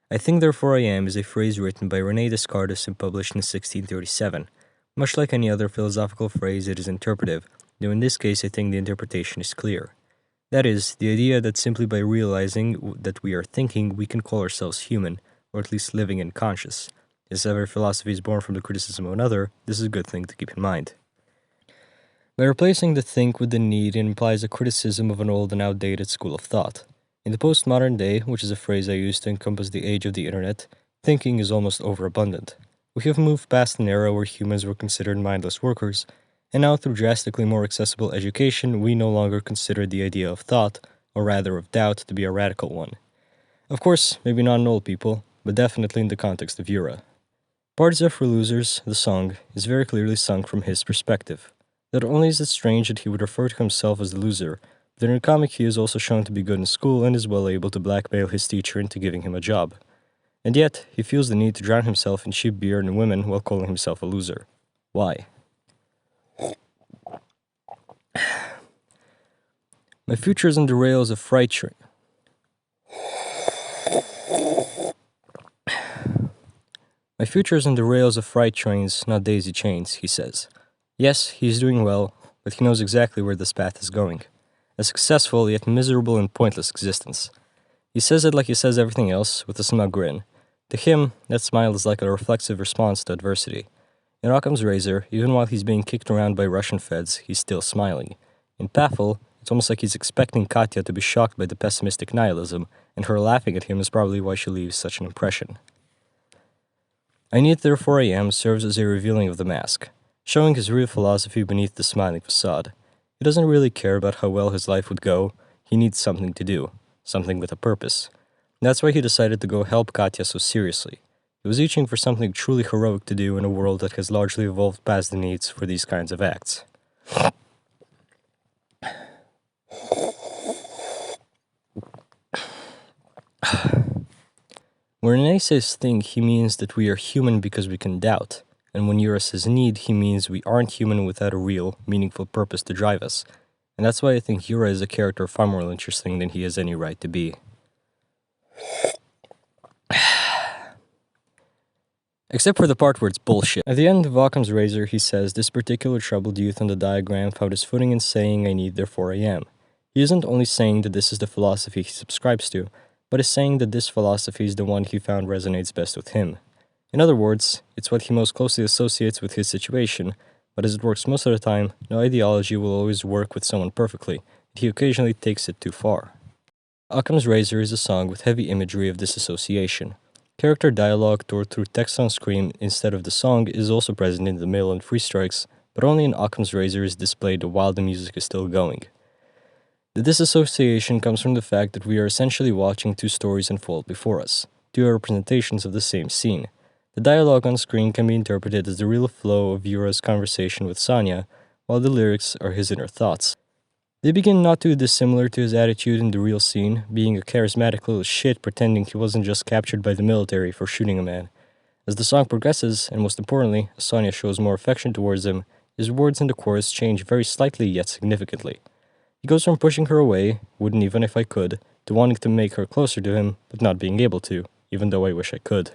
I think therefore I am is a phrase written by René Descartes and published in 1637. Much like any other philosophical phrase, it is interpretive, though in this case I think the interpretation is clear. That is, the idea that simply by realizing that we are thinking, we can call ourselves human, or at least living and conscious. As every philosophy is born from the criticism of another, this is a good thing to keep in mind. By replacing the think with the need, it implies a criticism of an old and outdated school of thought. In the postmodern day, which is a phrase I use to encompass the age of the internet, thinking is almost overabundant. We have moved past an era where humans were considered mindless workers, and now through drastically more accessible education, we no longer consider the idea of thought, or rather of doubt, to be a radical one. Of course, maybe not in old people, but definitely in the context of Yura. Parties Are for Losers, the song, is very clearly sung from his perspective. Not only is it strange that he would refer to himself as the loser, but in the comic he is also shown to be good in school and is well able to blackmail his teacher into giving him a job. And yet, he feels the need to drown himself in cheap beer and women while calling himself a loser. Why? My future is on the rails of freight train. My future is on the rails of freight trains, not daisy chains, he says. Yes, he is doing well, but he knows exactly where this path is going. A successful yet miserable and pointless existence. He says it like he says everything else, with a smug grin. To him, that smile is like a reflexive response to adversity. In Occam's razor, even while he's being kicked around by Russian feds, he's still smiling. In PafL, it's almost like he's expecting Katya to be shocked by the pessimistic nihilism, and her laughing at him is probably why she leaves such an impression. I Need Therefore I Am serves as a revealing of the mask, showing his real philosophy beneath the smiling facade. He doesn't really care about how well his life would go. He needs something to do, something with a purpose. That's why he decided to go help Katya so seriously. He was reaching for something truly heroic to do in a world that has largely evolved past the needs for these kinds of acts. When René says think, he means that we are human because we can doubt. And when Yura says need, he means we aren't human without a real, meaningful purpose to drive us. And that's why I think Yura is a character far more interesting than he has any right to be. Except for the part where it's bullshit. At the end of Occam's razor, he says this particular troubled youth on the diagram found his footing in saying I need therefore I am. He isn't only saying that this is the philosophy he subscribes to, but is saying that this philosophy is the one he found resonates best with him. In other words, it's what he most closely associates with his situation, but as it works most of the time, no ideology will always work with someone perfectly, and he occasionally takes it too far. Occam's razor is a song with heavy imagery of disassociation. Character dialogue told through text on screen instead of the song is also present in the middle and free strikes, but only in Occam's razor is displayed while the music is still going. The disassociation comes from the fact that we are essentially watching two stories unfold before us, two representations of the same scene. The dialogue on screen can be interpreted as the real flow of Yura's conversation with Sonia, while the lyrics are his inner thoughts. They begin not too dissimilar to his attitude in the real scene, being a charismatic little shit pretending he wasn't just captured by the military for shooting a man. As the song progresses, and most importantly, as Sonia shows more affection towards him, his words in the chorus change very slightly yet significantly. He goes from pushing her away, wouldn't even if I could, to wanting to make her closer to him, but not being able to, even though I wish I could.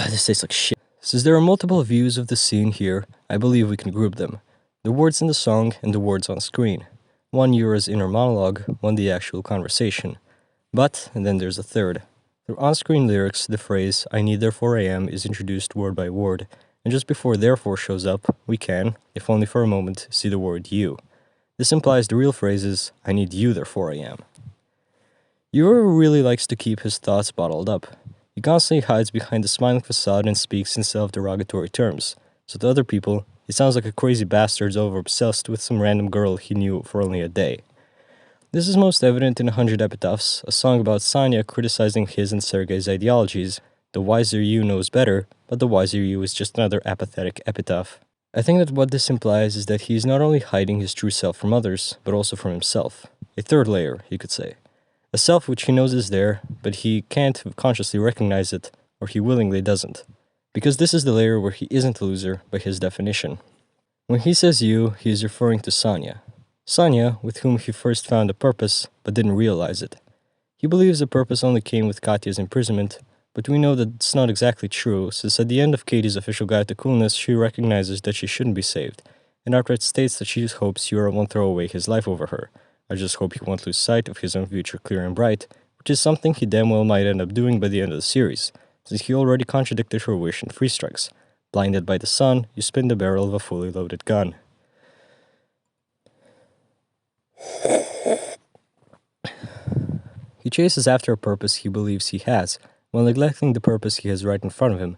This tastes like shit. Since there are multiple views of the scene here, I believe we can group them. The words in the song and the words on screen. One Yura's inner monologue, one the actual conversation. But, and then there's a third. Through on-screen lyrics, the phrase, I need therefore I am, is introduced word by word, and just before therefore shows up, we can, if only for a moment, see the word you. This implies the real phrase is, I need you therefore I am. Yura really likes to keep his thoughts bottled up. He constantly hides behind the smiling facade and speaks in self-derogatory terms. So to other people, he sounds like a crazy bastard over-obsessed with some random girl he knew for only a day. This is most evident in 100 Epitaphs, a song about Sonia criticizing his and Sergei's ideologies. The wiser you knows better, but the wiser you is just another apathetic epitaph. I think that what this implies is that he is not only hiding his true self from others, but also from himself. A third layer, you could say. A self which he knows is there, but he can't consciously recognize it, or he willingly doesn't. Because this is the layer where he isn't a loser by his definition. When he says you, he is referring to Sonia. Sonia, with whom he first found a purpose, but didn't realize it. He believes the purpose only came with Katya's imprisonment, but we know that it's not exactly true, since at the end of Katie's official guide to coolness, she recognizes that she shouldn't be saved, and outright states that she hopes Yura won't throw away his life over her. I just hope he won't lose sight of his own future clear and bright, which is something he damn well might end up doing by the end of the series, since he already contradicted her wish in Free Strikes. Blinded by the sun, you spin the barrel of a fully loaded gun. He chases after a purpose he believes he has, while neglecting the purpose he has right in front of him,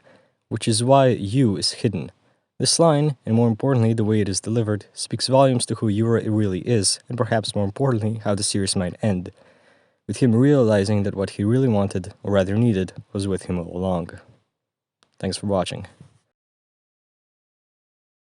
which is why you is hidden. This line, and more importantly the way it is delivered, speaks volumes to who Yura really is, and perhaps more importantly how the series might end, with him realizing that what he really wanted, or rather needed, was with him all along. Thanks for watching.